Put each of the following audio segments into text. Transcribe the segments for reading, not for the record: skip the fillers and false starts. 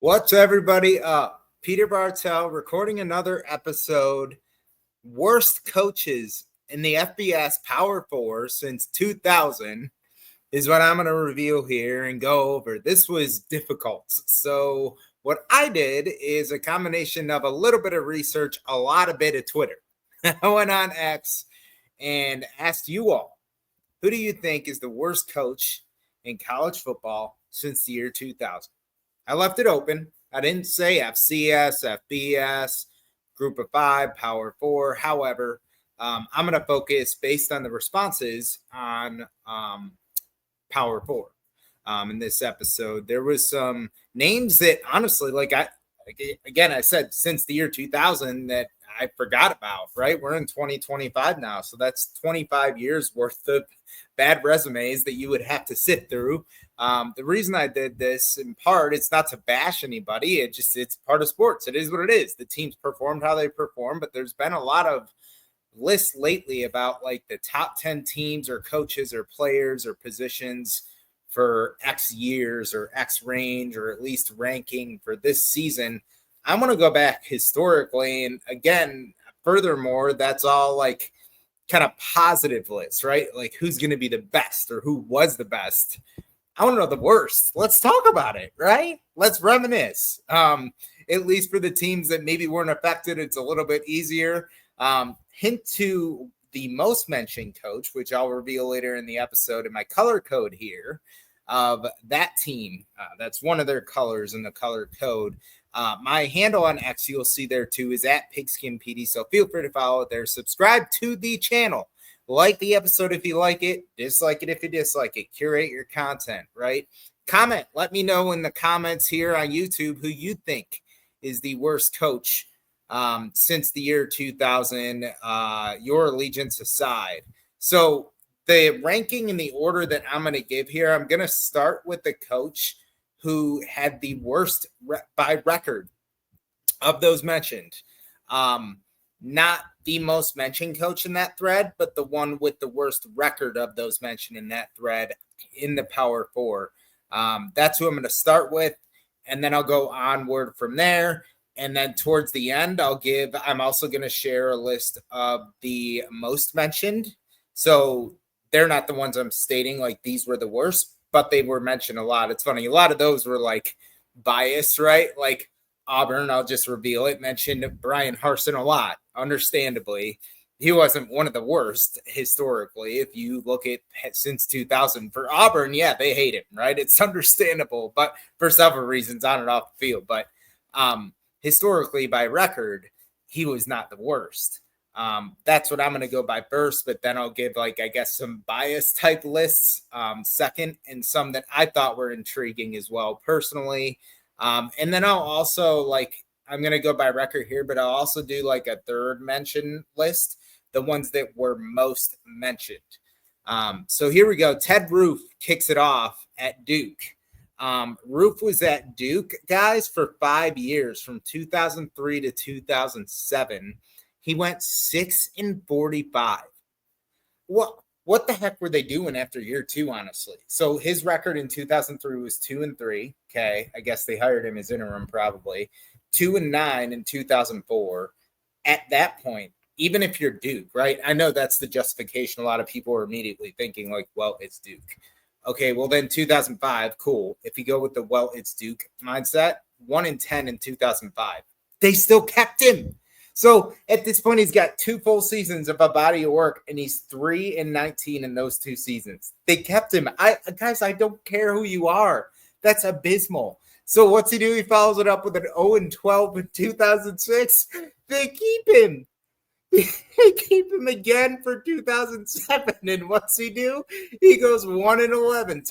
What's everybody up? Peter Bartell recording another episode. Worst coaches in the FBS Power 4 since 2000 is what I'm going to reveal here and go over. This was difficult. So what I did is a combination of a little bit of research, a lot of bit of Twitter. I went on X and asked you all, who do you think is the worst coach in college football since the year 2000? I left it open. I didn't say FCS, FBS, Group of Five, Power Four. However, I'm going to focus based on the responses on Power Four. In this episode, there was some names that honestly, I said since the year 2000 that I forgot about, right? We're in 2025 now. So that's 25 years worth of bad resumes that you would have to sit through. The reason I did this in part, it's not to bash anybody. It's part of sports. It is what it is. The teams performed how they perform, but there's been a lot of lists lately about like the top 10 teams or coaches or players or positions for X years or X range or at least ranking for this season. I'm going to go back historically. And again, furthermore, that's all like kind of positive lists, right? Like who's going to be the best or who was the best. I want to know the worst. Let's talk about it, right? Let's reminisce. At least for the teams that maybe weren't affected, it's a little bit easier. Hint to the most mentioned coach, which I'll reveal later in the episode in my color code here of that team. That's one of their colors in the color code. My handle on X, you'll see there too, is at PigskinPD. So feel free to follow it there. Subscribe to the channel. Like the episode if you like it. Dislike it if you dislike it. Curate your content, right? Comment. Let me know in the comments here on YouTube who you think is the worst coach since the year 2000, your allegiance aside. So the ranking in the order that I'm going to give here, I'm going to start with the coach who had the worst by record of those mentioned. Not the most mentioned coach in that thread, but the one with the worst record of those mentioned in that thread in the Power Four. That's who I'm going to start with, and then I'll go onward from there. And then towards the end, I'm also going to share a list of the most mentioned. So they're not the ones I'm stating like these were the worst, but they were mentioned a lot. It's funny. A lot of those were like biased, right? Like Auburn, I'll just reveal it, mentioned Brian Harsin a lot. Understandably, he wasn't one of the worst historically. If you look at since 2000 for Auburn, yeah, they hate him, right? It's understandable, but for several reasons on and off the field. But historically, by record, he was not the worst. That's what I'm going to go by first, but then I'll give some bias type lists second, and some that I thought were intriguing as well personally. And then I'll also I'm going to go by record here, but I'll also do a third mention list, the ones that were most mentioned. So here we go. Ted Roof kicks it off at Duke. Roof was at Duke, guys, for 5 years, from 2003 to 2007. He went 6-45. What the heck were they doing after year two, honestly? So his record in 2003 was 2-3. Okay, I guess they hired him as interim probably. 2-9 in 2004. At that point, even if you're Duke, right? I know that's the justification. A lot of people are immediately thinking it's Duke. Okay, well then 2005, cool. If you go with the it's Duke mindset, 1-10 in 2005. They still kept him. So at this point, he's got 2 full seasons of a body of work, and he's 3-19 in those 2 seasons. They kept him. Guys, I don't care who you are. That's abysmal. So what's he do? He follows it up with an 0-12 in 2006. They keep him. They keep him again for 2007. And what's he do? He goes 1-11.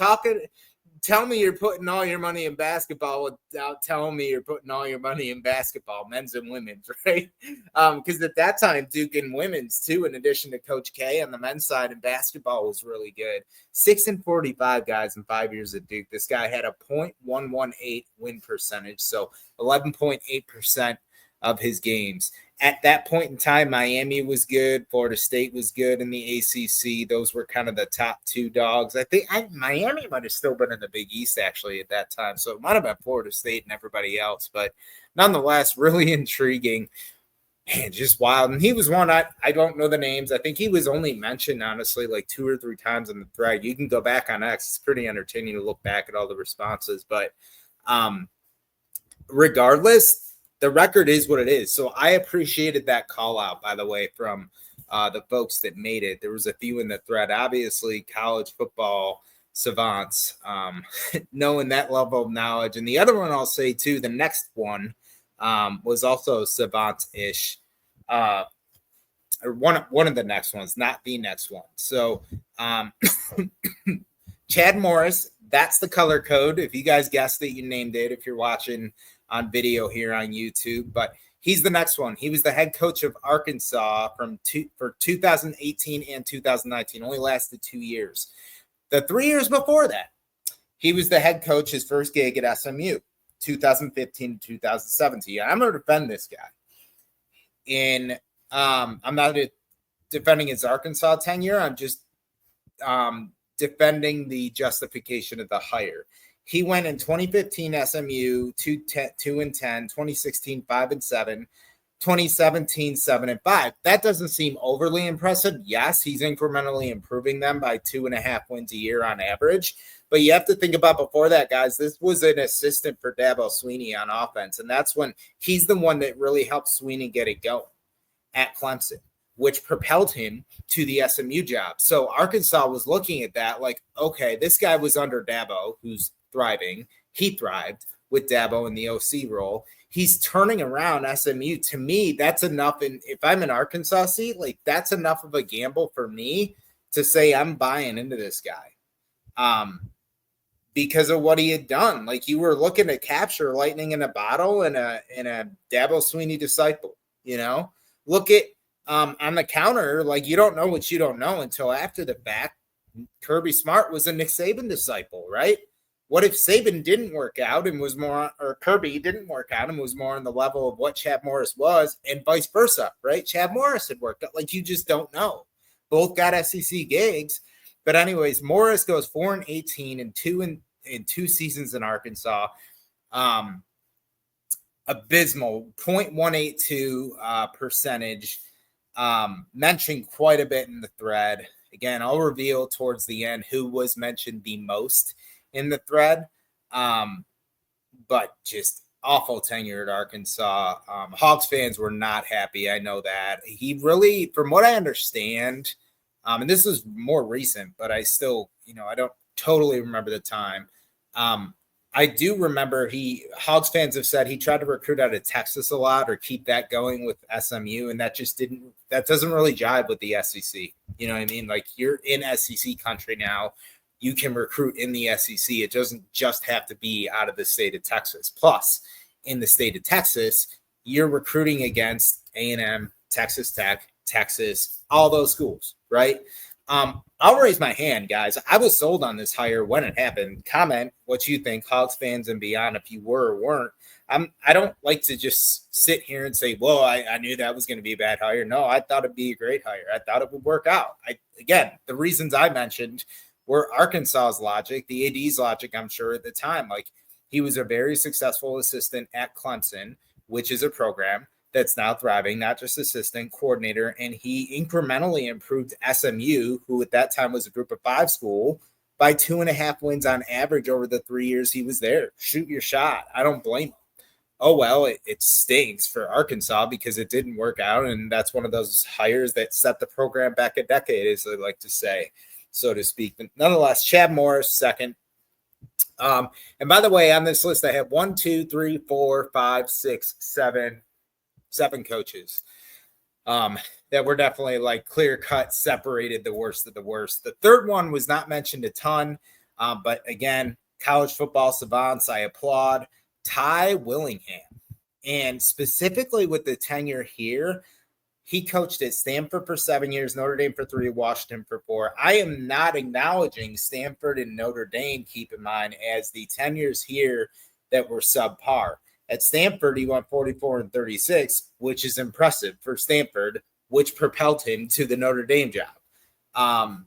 Tell me you're putting all your money in basketball without telling me you're putting all your money in basketball, men's and women's, right? Because at that time, Duke and women's, too, in addition to Coach K on the men's side, and basketball was really good. 6-45, guys, in 5 years at Duke. This guy had a .118 win percentage, so 11.8% of his games. At that point in time, Miami was good. Florida State was good in the ACC. Those were kind of the top two dogs. I think Miami might have still been in the Big East actually at that time. So it might have been Florida State and everybody else. But nonetheless, really intriguing. Man, just wild. And he was one, I don't know the names. I think he was only mentioned, honestly, like 2 or 3 times in the thread. You can go back on X. It's pretty entertaining to look back at all the responses. But regardless, the record is what it is. So I appreciated that call out, by the way, from the folks that made it. There was a few in the thread, obviously college football savants, knowing that level of knowledge. And the other one I'll say too, the next one was also savant-ish, or one of the next ones, not the next one. So Chad Morris, that's the color code. If you guys guessed it, you named it. If you're watching on video here on YouTube, but he's the next one. He was the head coach of Arkansas for 2018 and 2019. Only lasted 2 years. The 3 years before that, he was the head coach, his first gig at SMU, 2015 to 2017. I'm going to defend this guy. I'm not defending his Arkansas tenure. I'm just defending the justification of the hire. He went in 2015 SMU 2-10, 2016 5-7, 2017 7-5. That doesn't seem overly impressive. Yes, he's incrementally improving them by 2.5 wins a year on average. But you have to think about before that, guys, this was an assistant for Dabo Swinney on offense. And that's when he's the one that really helped Swinney get it going at Clemson, which propelled him to the SMU job. So Arkansas was looking at that like, okay, this guy was under Dabo, who's thriving. He thrived with Dabo in the OC role. He's turning around SMU. To me, that's enough. And if I'm an Arkansas seat, like that's enough of a gamble for me to say I'm buying into this guy. Because of what he had done. Like you were looking to capture lightning in a bottle and a Dabo Swinney disciple, you know? Look at on the counter, like you don't know what you don't know until after the fact. Kirby Smart was a Nick Saban disciple, right? What if Saban didn't work out and was more, or Kirby didn't work out and was more on the level of what Chad Morris was, and vice versa, right? Chad Morris had worked out. Like you just don't know. Both got SEC gigs. But anyways, Morris goes 4-18 in 2 seasons in Arkansas. Abysmal 0.182 percentage. Mentioned quite a bit in the thread. Again, I'll reveal towards the end who was mentioned the most in the thread. But just awful tenure at Arkansas. Hawks fans were not happy. I know that. He really, from what I understand, and this is more recent, but I still, I don't totally remember the time. I do remember Hogs fans have said he tried to recruit out of Texas a lot or keep that going with SMU. And that doesn't really jive with the SEC. You know what I mean? Like you're in SEC country now. You can recruit in the SEC. It doesn't just have to be out of the state of Texas. Plus, in the state of Texas, you're recruiting against A&M, Texas Tech, Texas, all those schools, right? I'll raise my hand, guys. I was sold on this hire when it happened. Comment what you think, Hogs fans and beyond, if you were or weren't. I don't like to just sit here and say, well, I knew that was going to be a bad hire. No, I thought it'd be a great hire. I thought it would work out. Again, the reasons I mentioned were Arkansas's logic, the AD's logic, I'm sure, at the time. Like, he was a very successful assistant at Clemson, which is a program that's now thriving, not just assistant coordinator. And he incrementally improved SMU, who at that time was a group of 5 school, by 2.5 wins on average over the 3 years he was there. Shoot your shot. I don't blame him. Oh, well, it stinks for Arkansas because it didn't work out. And that's one of those hires that set the program back a decade, as they like to say, so to speak. But nonetheless, Chad Morris, second. And by the way, on this list, I have 1, 2, 3, 4, 5, 6, 7 coaches that were definitely like clear cut, separated the worst of the worst. The third one was not mentioned a ton, but again, college football savants, I applaud. Ty Willingham, and specifically with the tenure here, he coached at Stanford for 7 years, Notre Dame for 3, Washington for 4. I am not acknowledging Stanford and Notre Dame, keep in mind, as the tenures here that were subpar. At Stanford, he went 44-36, which is impressive for Stanford, which propelled him to the Notre Dame job.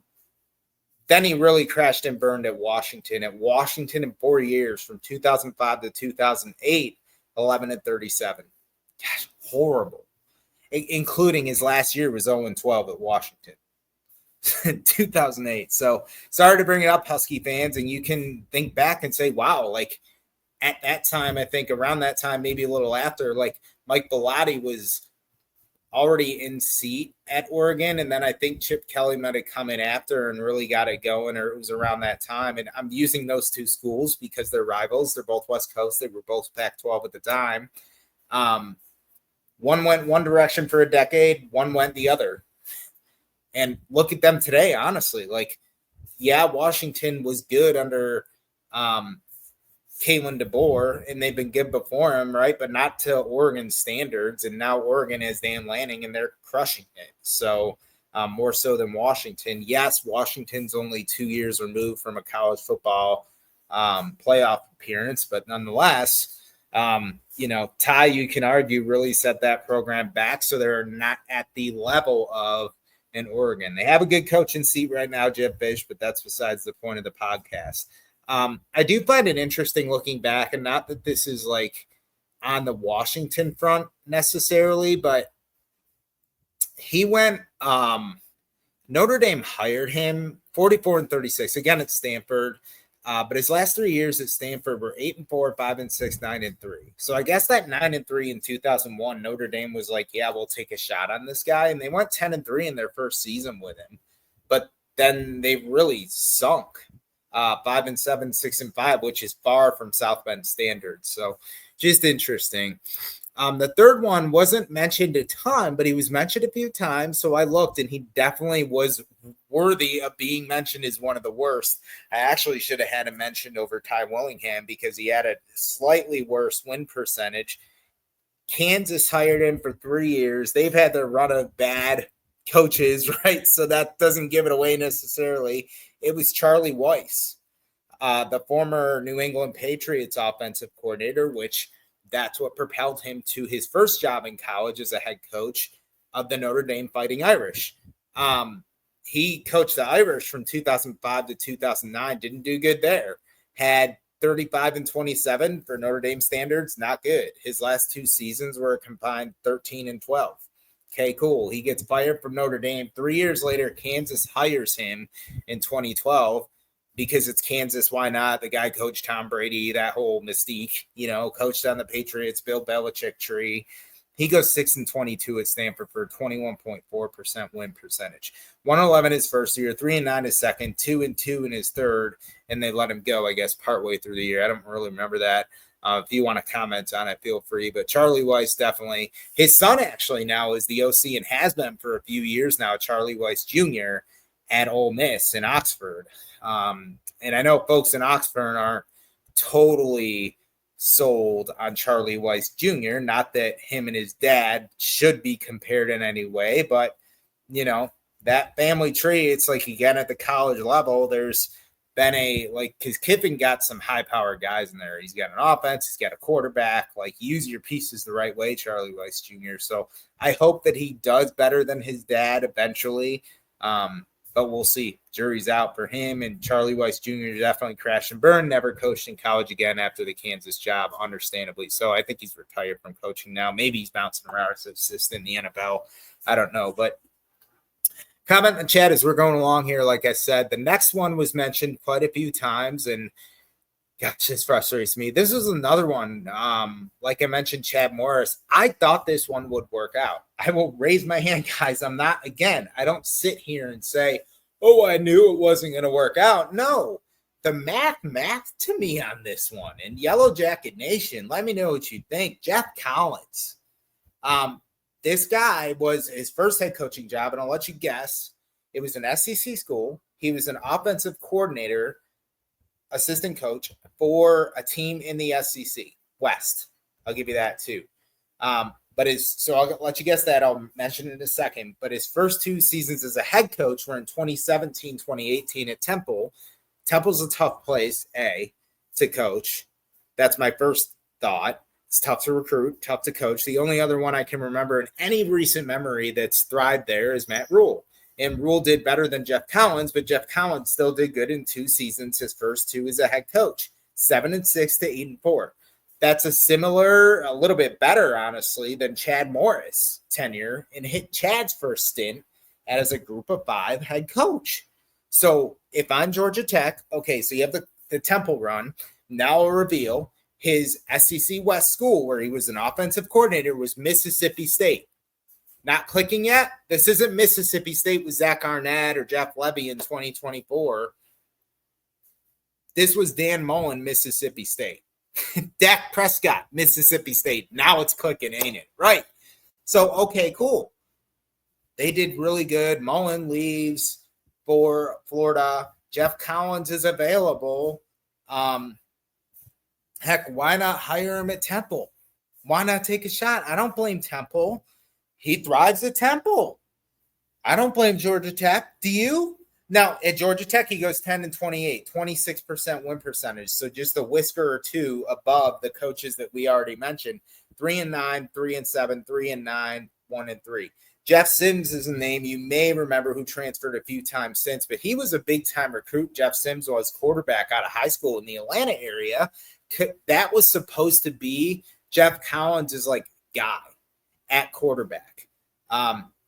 Then he really crashed and burned at Washington. At Washington in 4 years, from 2005 to 2008, 11-37. Gosh, horrible. Including his last year was 0-12 at Washington. 2008. So sorry to bring it up, Husky fans, and you can think back and say, wow, like at that time, I think around that time, maybe a little after, like Mike Bellotti was already in seat at Oregon, and then I think Chip Kelly might have come in after and really got it going, or it was around that time. And I'm using those two schools because they're rivals. They're both West Coast. They were both Pac-12 at the time. One went one direction for a decade, one went the other. And look at them today, honestly. Like, yeah, Washington was good under Kalen DeBoer, and they've been good before him, right? But not to Oregon standards. And now Oregon has Dan Lanning, and they're crushing it. So more so than Washington. Yes, Washington's only 2 years removed from a college football playoff appearance, but nonetheless, Ty, you can argue, really set that program back, so they're not at the level of in Oregon. They have a good coaching seat right now, Jeb Fish, but that's besides the point of the podcast. I do find it interesting looking back, and not that this is like on the Washington front necessarily, but he went, Notre Dame hired him 44-36, again at Stanford. But his last 3 years at Stanford were 8-4, 5-6, 9-3. So I guess that 9-3 in 2001, Notre Dame was like, yeah, we'll take a shot on this guy. And they went 10-3 in their first season with him. But then they really sunk 5-7, 6-5, which is far from South Bend standards. So just interesting. The third one wasn't mentioned a ton, but he was mentioned a few times. So I looked, and he definitely was worthy of being mentioned as one of the worst. I actually should have had him mentioned over Ty Willingham because he had a slightly worse win percentage. Kansas hired him for 3 years. They've had their run of bad coaches, right? So that doesn't give it away necessarily. It was Charlie Weis, the former New England Patriots offensive coordinator, which that's what propelled him to his first job in college as a head coach of the Notre Dame Fighting Irish. He coached the Irish from 2005 to 2009. Didn't do good there. Had 35-27 for Notre Dame standards. Not good. His last 2 seasons were a combined 13-12. Okay, cool. He gets fired from Notre Dame. 3 years later, Kansas hires him in 2012. Because it's Kansas, why not? The guy coached Tom Brady, that whole mystique, coached on the Patriots, Bill Belichick tree. He goes 6-22 at Stanford for 21.4% win percentage. 111 his first year, 3-9 his second, 2-2 in his third, and they let him go, I guess, partway through the year. I don't really remember that. If you want to comment on it, feel free. But Charlie Weis definitely. His son actually now is the OC and has been for a few years now, Charlie Weis Jr. at Ole Miss in Oxford. And I know folks in Oxford are totally sold on Charlie Weis Jr. Not that him and his dad should be compared in any way, but, that family tree, it's like, again, at the college level, there's been because Kiffin got some high-powered guys in there. He's got an offense. He's got a quarterback. Use your pieces the right way, Charlie Weis Jr. So I hope that he does better than his dad eventually. But we'll see. Jury's out for him. And Charlie Weis Jr. definitely crashed and burned. Never coached in college again after the Kansas job, understandably. So I think he's retired from coaching now. Maybe he's bouncing around as an assistant in the NFL. I don't know. But comment in the chat as we're going along here. Like I said, the next one was mentioned quite a few times. And gosh, this frustrates me. This is another one. Like I mentioned, Chad Morris. I thought this one would work out. I will raise my hand, guys. I don't sit here and say, oh, I knew it wasn't going to work out. No, the math to me on this one. And Yellow Jacket Nation, let me know what you think. Jeff Collins. This guy was his first head coaching job, and I'll let you guess. It was an SEC school. He was an offensive coordinator, assistant coach for a team in the SEC West. I'll give you that too. So I'll let you guess that. I'll mention it in a second. But his first 2 seasons as a head coach were in 2017, 2018 at Temple. Temple's a tough place, to coach. That's my first thought. It's tough to recruit, tough to coach. The only other one I can remember in any recent memory that's thrived there is Matt Rule. And Rule did better than Jeff Collins, but Jeff Collins still did good in 2 seasons, his first 2 as a head coach, 7-6 to 8-4. That's a little bit better, honestly, than Chad Morris' tenure and hit Chad's first stint as a group of 5 head coach. So if I'm Georgia Tech, okay, so you have the Temple run. Now I'll reveal his SEC West school where he was an offensive coordinator was Mississippi State. Not clicking yet? This isn't Mississippi State with Zach Arnett or Jeff Levy in 2024. This was Dan Mullen, Mississippi State. Dak Prescott, Mississippi State. Now it's clicking, ain't it? Right. So, okay, cool. They did really good. Mullen leaves for Florida. Jeff Collins is available. Heck, why not hire him at Temple? Why not take a shot? I don't blame Temple. He thrives at Temple. I don't blame Georgia Tech. Do you? Now, at Georgia Tech, he goes 10-28, 26% win percentage. So just a whisker or 2 above the coaches that we already mentioned. 3-9, 3-7, 3-9, 1-3. Jeff Sims is a name you may remember who transferred a few times since, but he was a big-time recruit. Jeff Sims was quarterback out of high school in the Atlanta area. That was supposed to be Jeff Collins' guy at quarterback.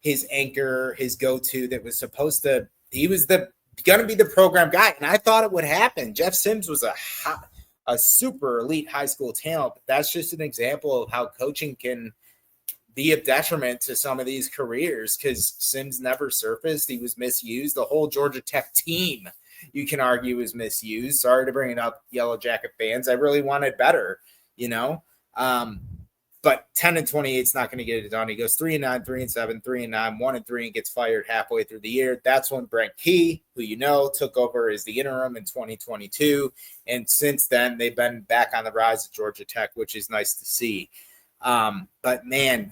His anchor, his go-to that was supposed to – he was going to be the program guy, and I thought it would happen. Jeff Sims was a super elite high school talent, but that's just an example of how coaching can be a detriment to some of these careers because Sims never surfaced. He was misused. The whole Georgia Tech team, you can argue, was misused. Sorry to bring it up, Yellow Jacket fans. I really wanted better, But 10-28 is not going to get it done. He goes 3-9, 3-7, 3-9, 1-3, and gets fired halfway through the year. That's when Brent Key, who took over as the interim in 2022. And since then, they've been back on the rise at Georgia Tech, which is nice to see. But man,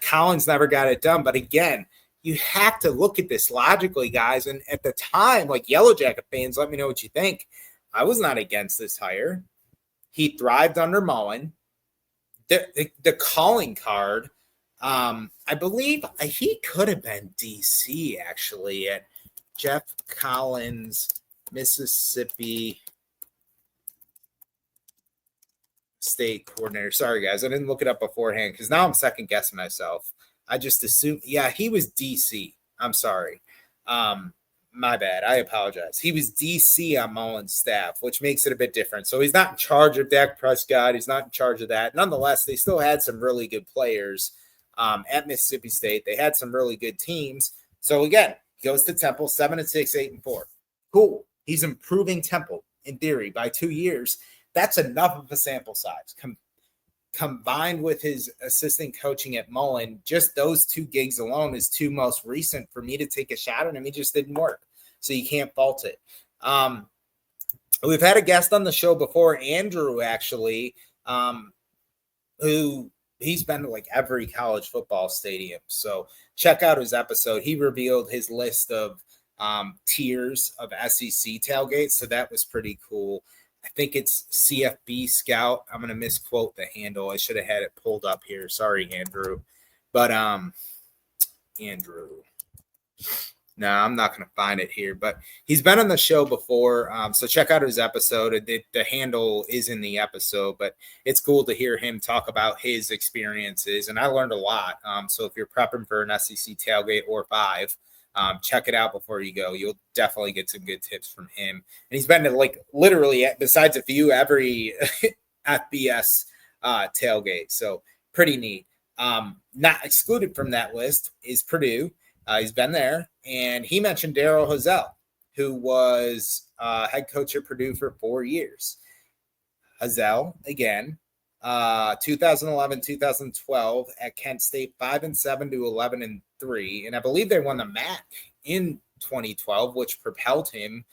Collins never got it done. But again, you have to look at this logically, guys. And at the time, Yellow Jacket fans, let me know what you think. I was not against this hire. He thrived under Mullen. The calling card, I believe he could have been DC actually at Jeff Collins, Mississippi State coordinator. Sorry, guys. I didn't look it up beforehand because now I'm second guessing myself. I just assumed, he was DC. I'm sorry. My bad. I apologize. He was DC on Mullen's staff, which makes it a bit different. So he's not in charge of Dak Prescott. He's not in charge of that. Nonetheless, they still had some really good players at Mississippi State. They had some really good teams. So again, he goes to Temple, 7-6, 8-4. Cool. He's improving Temple in theory by 2 years. That's enough of a sample size. Combined with his assistant coaching at Mullen, just those 2 gigs alone is 2 most recent for me to take a shot at him. He just didn't work. So you can't fault it. We've had a guest on the show before, Andrew, actually, who he's been to every college football stadium. So check out his episode. He revealed his list of tiers of SEC tailgates. So that was pretty cool. I think it's CFB Scout. I'm going to misquote the handle. I should have had it pulled up here. Sorry, Andrew. But Andrew. No, I'm not going to find it here. But he's been on the show before. So check out his episode. The handle is in the episode. But it's cool to hear him talk about his experiences. And I learned a lot. So if you're prepping for an SEC tailgate or 5, check it out before you go. You'll definitely get some good tips from him. And he's been to literally, besides a few, every FBS tailgate. So pretty neat. Not excluded from that list is Purdue. He's been there. And he mentioned Daryl Hazel, who was head coach at Purdue for 4 years. Hazel, again, 2011, 2012 at Kent State, 5-7 to 11-3. And I believe they won the MAC in 2012, which propelled him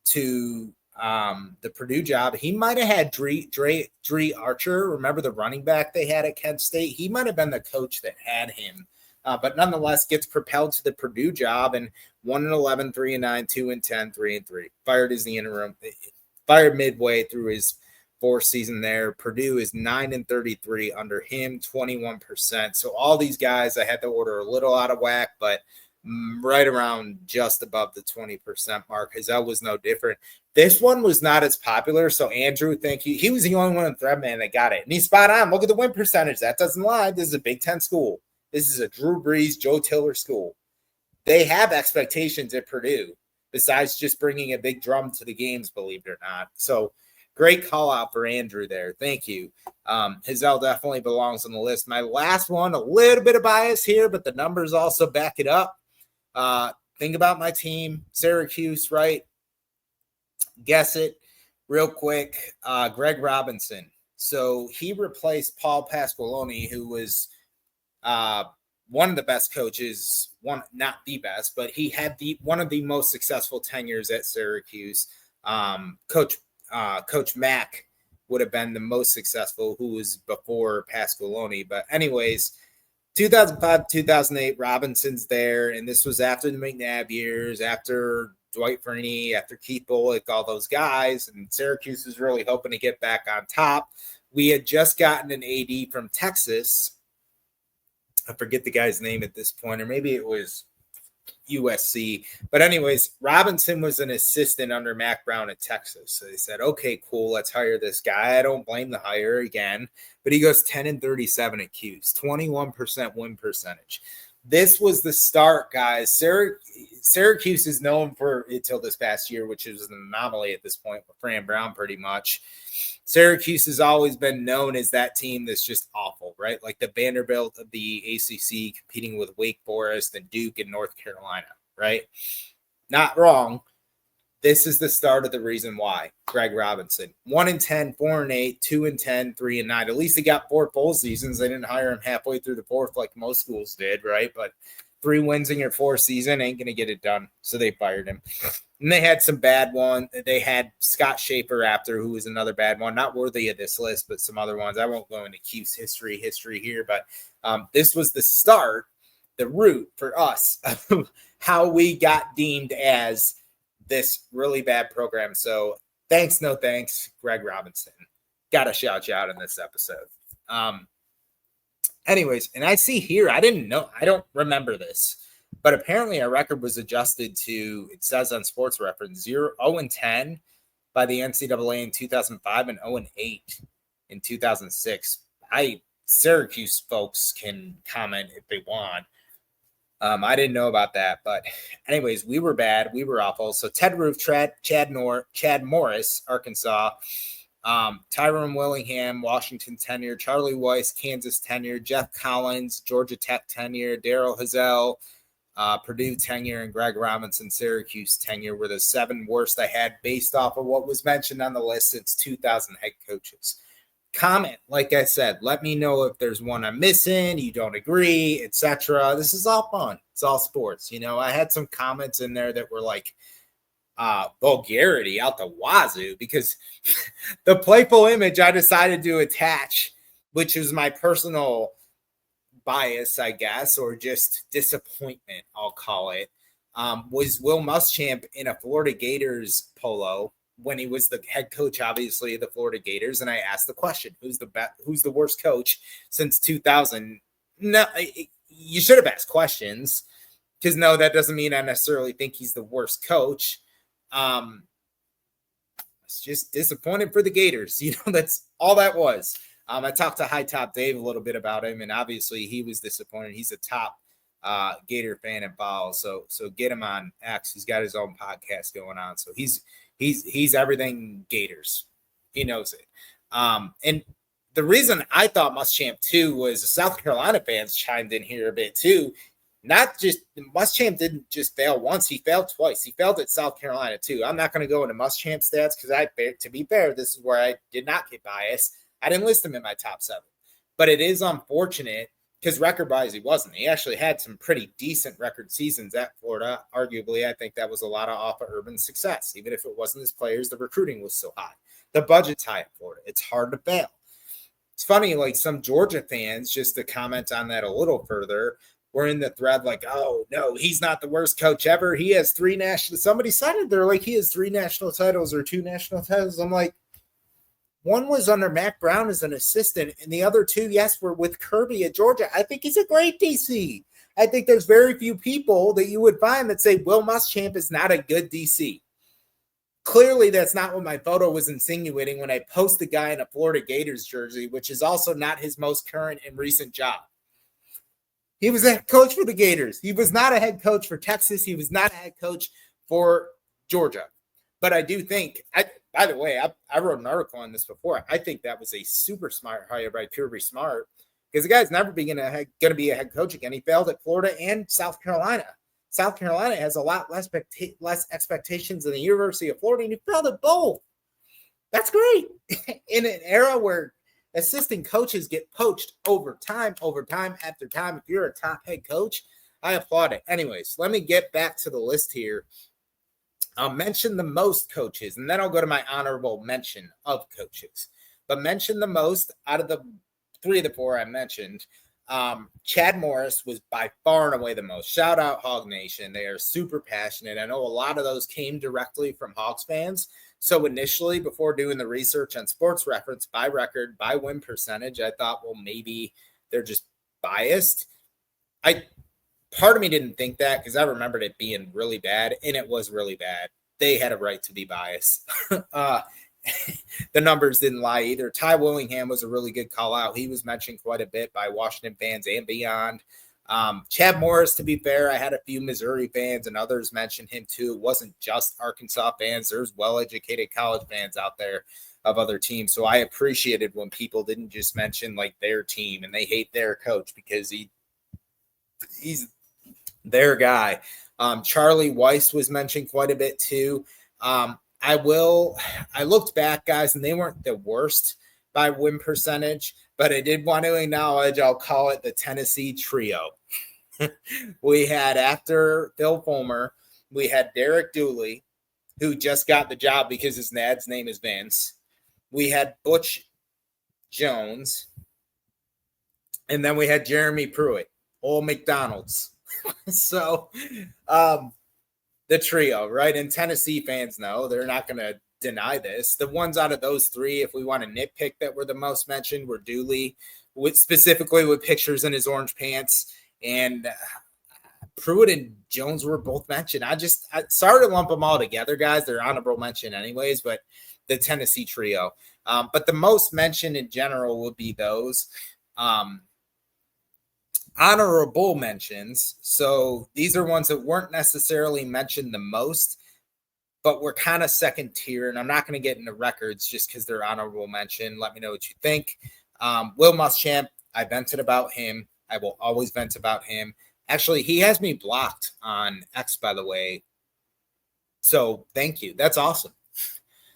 to the Purdue job. He might have had Dree Archer. Remember the running back they had at Kent State? He might have been the coach that had him. But nonetheless, gets propelled to the Purdue job and 1-11, 3-9, 2-10, 3-3. Fired as the interim, fired midway through his fourth season there. Purdue is 9-33 under him, 21%. So all these guys, I had to order a little out of whack, but right around just above the 20% mark. Hazel was no different. This one was not as popular. So Andrew, thank you. He was the only one in Threadman that got it. And he's spot on. Look at the win percentage. That doesn't lie. This is a Big Ten school. This is a Drew Brees, Joe Tiller school. They have expectations at Purdue besides just bringing a big drum to the games, believe it or not. So great call out for Andrew there. Thank you. Hazel definitely belongs on the list. My last one, a little bit of bias here, but the numbers also back it up. Think about my team, Syracuse, right? Guess it real quick. Greg Robinson. So he replaced Paul Pasqualoni, who was one of the best coaches, not the best, but he had one of the most successful tenures at Syracuse. Coach Mack would have been the most successful, who was before Pasqualoni. But anyways, 2005, 2008, Robinson's there, and this was after the McNabb years, after Dwight Freeney, after Keith Bullock, all those guys, and Syracuse was really hoping to get back on top. We had just gotten an AD from Texas. I forget the guy's name at this point, or maybe it was USC. But anyways, Robinson was an assistant under Mac Brown at Texas. So they said, okay, cool, let's hire this guy. I don't blame the hire again. But he goes 10-37 at Q's, 21% win percentage. This was the start, guys. Syracuse is known for, until this past year, which is an anomaly at this point, with Fran Brown pretty much. Syracuse has always been known as that team that's just awful, right? Like the Vanderbilt of the ACC competing with Wake Forest and Duke and North Carolina, right? Not wrong. This is the start of the reason why. Greg Robinson, 1-10, 4-8, 2-10, 3-9. At least he got 4 full seasons. They didn't hire him halfway through the fourth like most schools did, right? But 3 wins in your 4th season ain't going to get it done. So they fired him. And they had some bad ones. They had Scott Schaefer after, who was another bad one. Not worthy of this list, but some other ones. I won't go into Q's history here, but this was the start, the root for us of how we got deemed as this really bad program. So thanks, no thanks, Greg Robinson. Got to shout you out in this episode. Anyways, and I see here, I didn't know, I don't remember this, but apparently our record was adjusted to, it says on Sports Reference, 0-10 by the NCAA in 2005 and 0-8 in 2006. Syracuse folks can comment if they want. I didn't know about that, but anyways, we were bad. We were awful. So Ted Roof, Chad Morris, Arkansas, Tyrone Willingham, Washington tenure, Charlie Weiss, Kansas tenure, Jeff Collins, Georgia Tech tenure, Daryl Hazel, Purdue tenure, and Greg Robinson, Syracuse tenure were the 7 worst I had based off of what was mentioned on the list since 2000 head coaches. Comment, like I said, let me know if there's one I'm missing, you don't agree, etc. This is all fun. It's all sports. You know, I had some comments in there that were like vulgarity out the wazoo, because the playful image I decided to attach, which is my personal bias, I guess, or just disappointment, I'll call it, was Will Muschamp in a Florida Gators polo when he was the head coach, obviously, of the Florida Gators. And I asked the question, who's the worst coach since 2000? No, you should have asked questions, because no, that doesn't mean I necessarily think he's the worst coach. It's just disappointed for the Gators. You know, that's all that was. I talked to High Top Dave a little bit about him, and obviously he was disappointed. He's a top Gator fan and follow. So get him on X. He's got his own podcast going on. So he's everything Gators. He knows it. And the reason I thought Muschamp too was the South Carolina fans chimed in here a bit too. Not just Muschamp didn't just fail once; he failed twice. He failed at South Carolina too. I'm not going to go into Muschamp stats because to be fair, this is where I did not get biased. I didn't list him in my top 7, but it is unfortunate because record-wise he wasn't. He actually had some pretty decent record seasons at Florida. Arguably, I think that was a lot of off of Urban's success. Even if it wasn't his players, the recruiting was so high. The budget's high at Florida. It's hard to fail. It's funny, like some Georgia fans, just to comment on that a little further, were in the thread like, oh, no, he's not the worst coach ever. He has 3 national – somebody said it. They're like, he has 3 national titles or 2 national titles. I'm like, One was under Mac Brown as an assistant, and the other two, yes, were with Kirby at Georgia. I think he's a great DC. I think there's very few people that you would find that say Will Muschamp is not a good DC. Clearly, that's not what my photo was insinuating when I post the guy in a Florida Gators jersey, which is also not his most current and recent job. He was a head coach for the Gators. He was not a head coach for Texas. He was not a head coach for Georgia. But I do think, by the way, I wrote an article on this before. I think that was a super smart hire by Kirby Smart, because the guy's never going to be a head coach again. He failed at Florida and South Carolina. South Carolina has a lot less expectations than the University of Florida, and he failed at both. That's great. In an era where assistant coaches get poached over time after time, if you're a top head coach, I applaud it. Anyways, let me get back to the list here. I'll mention the most coaches, and then I'll go to my honorable mention of coaches. But mention the most out of the 3 of the 4 I mentioned. Chad Morris was by far and away the most. Shout out Hog Nation. They are super passionate. I know a lot of those came directly from Hogs fans. So initially, before doing the research on Sports Reference, by record, by win percentage, I thought, well, maybe they're just biased. Part of me didn't think that, because I remembered it being really bad, and it was really bad. They had a right to be biased. The numbers didn't lie either. Ty Willingham was a really good call out. He was mentioned quite a bit by Washington fans and beyond. Chad Morris, to be fair, I had a few Missouri fans and others mention him too. It wasn't just Arkansas fans. There's well-educated college fans out there of other teams. So I appreciated when people didn't just mention like their team and they hate their coach because he's their guy. Charlie Weiss was mentioned quite a bit too. I looked back, guys, and they weren't the worst by win percentage, but I did want to acknowledge, I'll call it the Tennessee trio. We had, after Phil Fulmer, we had Derek Dooley, who just got the job because his dad's name is Vince. We had Butch Jones, and then we had Jeremy Pruitt, old McDonald's. So, the trio, right? And Tennessee fans know, they're not going to deny this. The ones out of those 3, if we want to nitpick, that were the most mentioned were Dooley, specifically with pictures in his orange pants, and Pruitt and Jones were both mentioned. I sorry to lump them all together, guys. They're honorable mention anyways, but the Tennessee trio. But the most mentioned in general would be those. Honorable mentions. So these are ones that weren't necessarily mentioned the most, but were kind of second tier. And I'm not going to get into records just because they're honorable mention. Let me know what you think. Will Muschamp, I vented about him. I will always vent about him. Actually, he has me blocked on X, by the way. So thank you. That's awesome.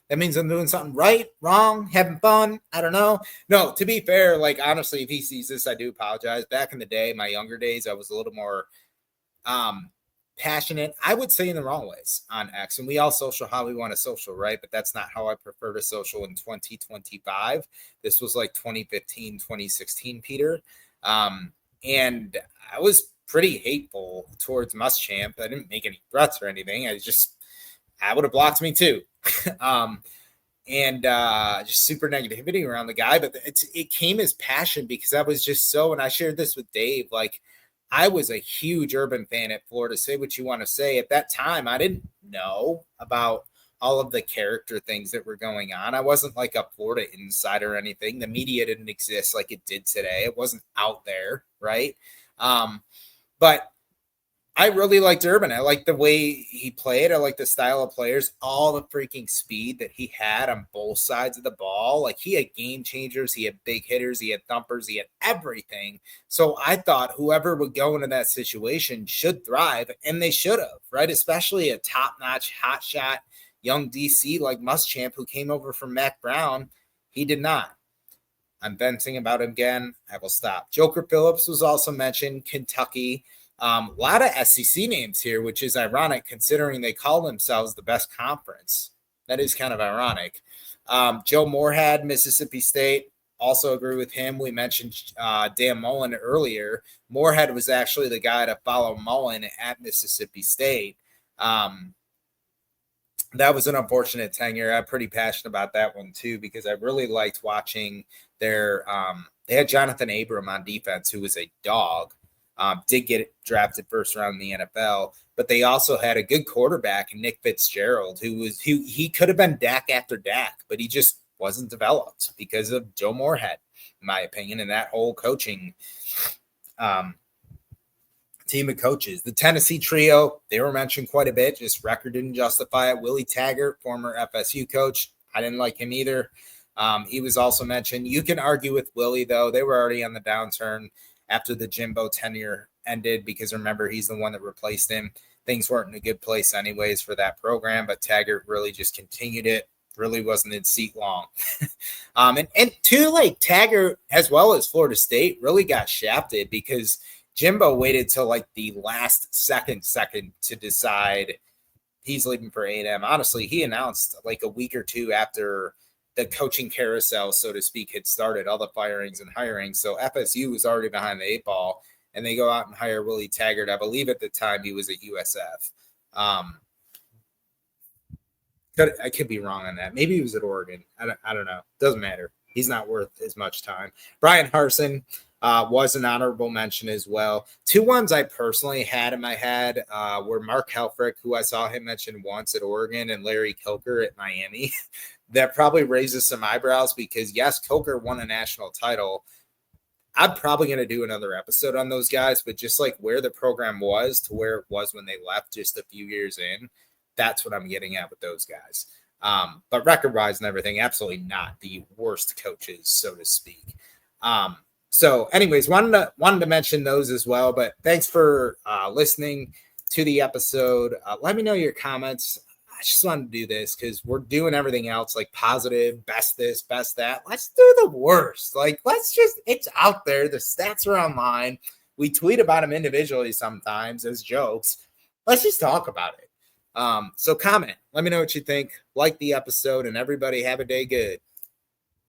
That means I'm doing something right, wrong, having fun. I don't know. No, to be fair, like, honestly, if he sees this, I do apologize. Back in the day, my younger days, I was a little more passionate, I would say, in the wrong ways on X. And we all social how we want to social, right? But that's not how I prefer to social in 2025. This was like 2015, 2016, Peter. And I was pretty hateful towards Muschamp. I didn't make any threats or anything. I would have blocked me too. Just super negativity around the guy, but it came as passion because I was just so, and I shared this with Dave, like, I was a huge Urban fan at Florida. Say what you want to say. At that time, I didn't know about all of the character things that were going on. I wasn't like a Florida insider or anything. The media didn't exist like it did today. It wasn't out there, right? But I really liked Urban. I liked the way he played. I liked the style of players, all the freaking speed that he had on both sides of the ball. Like, he had game changers, he had big hitters, he had thumpers, he had everything. So I thought whoever would go into that situation should thrive, and they should have, right? Especially a top-notch, hotshot young DC like Muschamp, who came over from Mac Brown. He did not. I'm venting about him again. I will stop. Joker Phillips was also mentioned, Kentucky. A lot of SEC names here, which is ironic considering they call themselves the best conference. That is kind of ironic. Joe Moorhead, Mississippi State, also agree with him. We mentioned Dan Mullen earlier. Moorhead was actually the guy to follow Mullen at Mississippi State. that was an unfortunate tenure. I'm pretty passionate about that one too, because I really liked watching their they had Jonathan Abram on defense, who was a dog. Did get drafted first round in the NFL, but they also had a good quarterback, Nick Fitzgerald, who he could have been Dak after Dak, but he just wasn't developed because of Joe Moorhead, in my opinion, and that whole coaching team of coaches. The Tennessee trio, they were mentioned quite a bit. Just record didn't justify it. Willie Taggart, former FSU coach, I didn't like him either. He was also mentioned. You can argue with Willie, though. They were already on the downturn after the Jimbo tenure ended, because remember, he's the one that replaced him. Things weren't in a good place anyways for that program, but Taggart really just continued it. Really wasn't in seat long. And two, like Taggart as well as Florida State really got shafted because Jimbo waited till like the last second to decide he's leaving for A&M. Honestly, he announced like a week or two after the coaching carousel, so to speak, had started, all the firings and hirings. So FSU was already behind the eight ball, and they go out and hire Willie Taggart. I believe at the time he was at USF. I could be wrong on that. Maybe he was at Oregon. I don't know. Doesn't matter. He's not worth as much time. Brian Harsin was an honorable mention as well. Two ones I personally had in my head were Mark Helfrich, who I saw him mention once at Oregon, and Larry Coker at Miami. That probably raises some eyebrows because, yes, Coker won a national title. I'm probably going to do another episode on those guys, but just like where the program was to where it was when they left just a few years in, that's what I'm getting at with those guys. But record-wise and everything, absolutely not the worst coaches, so to speak. So anyways, wanted to mention those as well, but thanks for listening to the episode. Let me know your comments. I just wanted to do this because we're doing everything else like positive, best this, best that. Let's do the worst. Like, it's out there. The stats are online. We tweet about them individually sometimes as jokes. Let's just talk about it. So comment. Let me know what you think. Like the episode, and everybody have a day good.